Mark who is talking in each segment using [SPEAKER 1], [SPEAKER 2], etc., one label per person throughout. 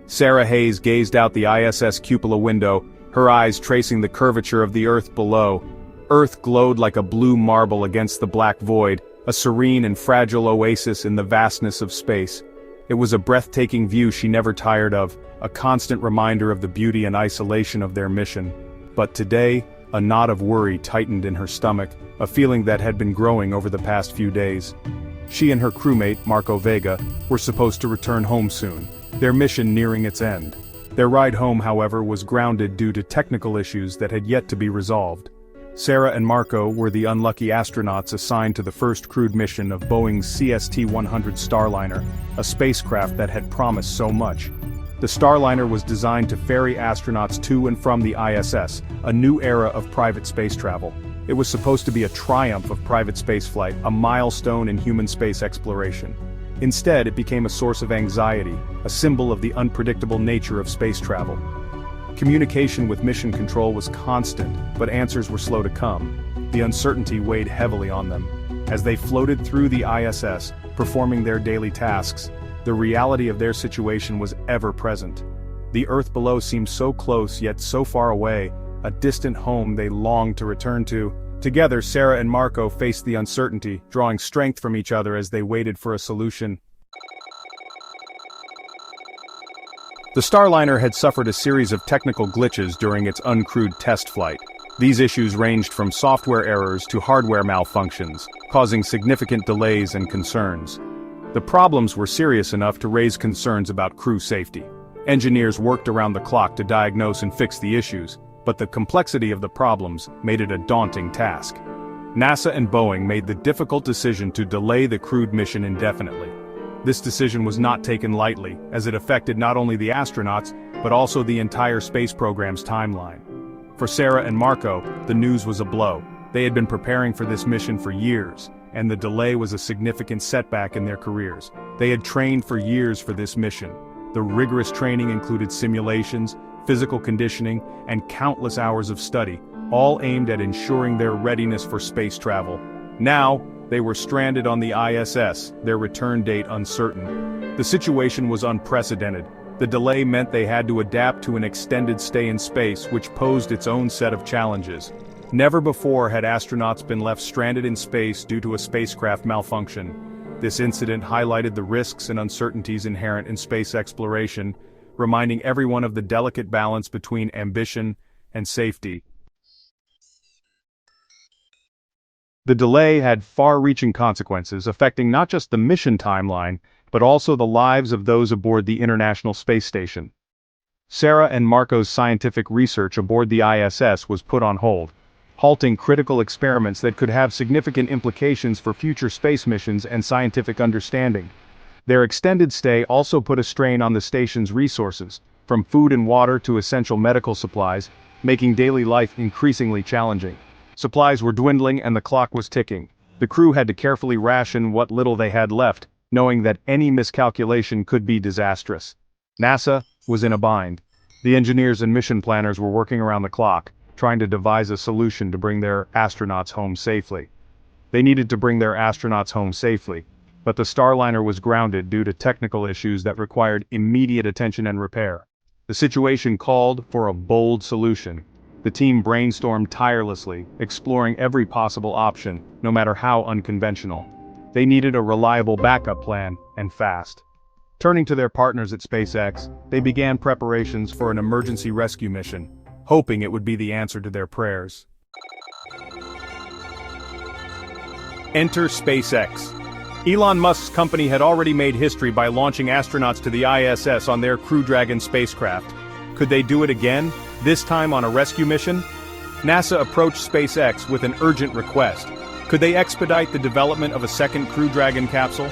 [SPEAKER 1] Sarah Hayes gazed out the ISS cupola window, her eyes tracing the curvature of the Earth below. Earth glowed like a blue marble against the black void, a serene and fragile oasis in the vastness of space. It was a breathtaking view she never tired of, a constant reminder of the beauty and isolation of their mission. But today, a knot of worry tightened in her stomach, a feeling that had been growing over the past few days. She and her crewmate, Marco Vega, were supposed to return home soon, their mission nearing its end. Their ride home, however, was grounded due to technical issues that had yet to be resolved. Sarah and Marco were the unlucky astronauts assigned to the first crewed mission of Boeing's CST-100 Starliner, a spacecraft that had promised so much. The Starliner was designed to ferry astronauts to and from the ISS, a new era of private space travel. It was supposed to be a triumph of private spaceflight, a milestone in human space exploration. Instead, it became a source of anxiety, a symbol of the unpredictable nature of space travel. Communication with mission control was constant, but answers were slow to come. The uncertainty weighed heavily on them. As they floated through the ISS, performing their daily tasks, the reality of their situation was ever present. The Earth below seemed so close yet so far away, a distant home they longed to return to. Together, Sarah and Marco faced the uncertainty, drawing strength from each other as they waited for a solution. The Starliner had suffered a series of technical glitches during its uncrewed test flight. These issues ranged from software errors to hardware malfunctions, causing significant delays and concerns. The problems were serious enough to raise concerns about crew safety. Engineers worked around the clock to diagnose and fix the issues, but the complexity of the problems made it a daunting task. NASA and Boeing made the difficult decision to delay the crewed mission indefinitely. This decision was not taken lightly, as it affected not only the astronauts, but also the entire space program's timeline. For Sarah and Marco, the news was a blow. They had been preparing for this mission for years, and the delay was a significant setback in their careers. They had trained for years for this mission. The rigorous training included simulations, physical conditioning, and countless hours of study, all aimed at ensuring their readiness for space travel. Now, they were stranded on the ISS, their return date uncertain. The situation was unprecedented. The delay meant they had to adapt to an extended stay in space, which posed its own set of challenges. Never before had astronauts been left stranded in space due to a spacecraft malfunction. This incident highlighted the risks and uncertainties inherent in space exploration, reminding everyone of the delicate balance between ambition and safety. The delay had far-reaching consequences, affecting not just the mission timeline, but also the lives of those aboard the International Space Station. Sarah and Marco's scientific research aboard the ISS was put on hold, halting critical experiments that could have significant implications for future space missions and scientific understanding. Their extended stay also put a strain on the station's resources, from food and water to essential medical supplies, making daily life increasingly challenging. Supplies were dwindling and the clock was ticking. The crew had to carefully ration what little they had left, knowing that any miscalculation could be disastrous. NASA was in a bind. The engineers and mission planners were working around the clock, trying to devise a solution to bring their astronauts home safely. They needed to bring their astronauts home safely, but the Starliner was grounded due to technical issues that required immediate attention and repair. The situation called for a bold solution. The team brainstormed tirelessly, exploring every possible option, no matter how unconventional. They needed a reliable backup plan, and fast. Turning to their partners at SpaceX, they began preparations for an emergency rescue mission, hoping it would be the answer to their prayers. Enter SpaceX. Elon Musk's company had already made history by launching astronauts to the ISS on their Crew Dragon spacecraft. Could they do it again, this time on a rescue mission? NASA approached SpaceX with an urgent request. Could they expedite the development of a second Crew Dragon capsule?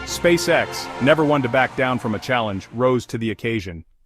[SPEAKER 1] SpaceX, never one to back down from a challenge, rose to the occasion.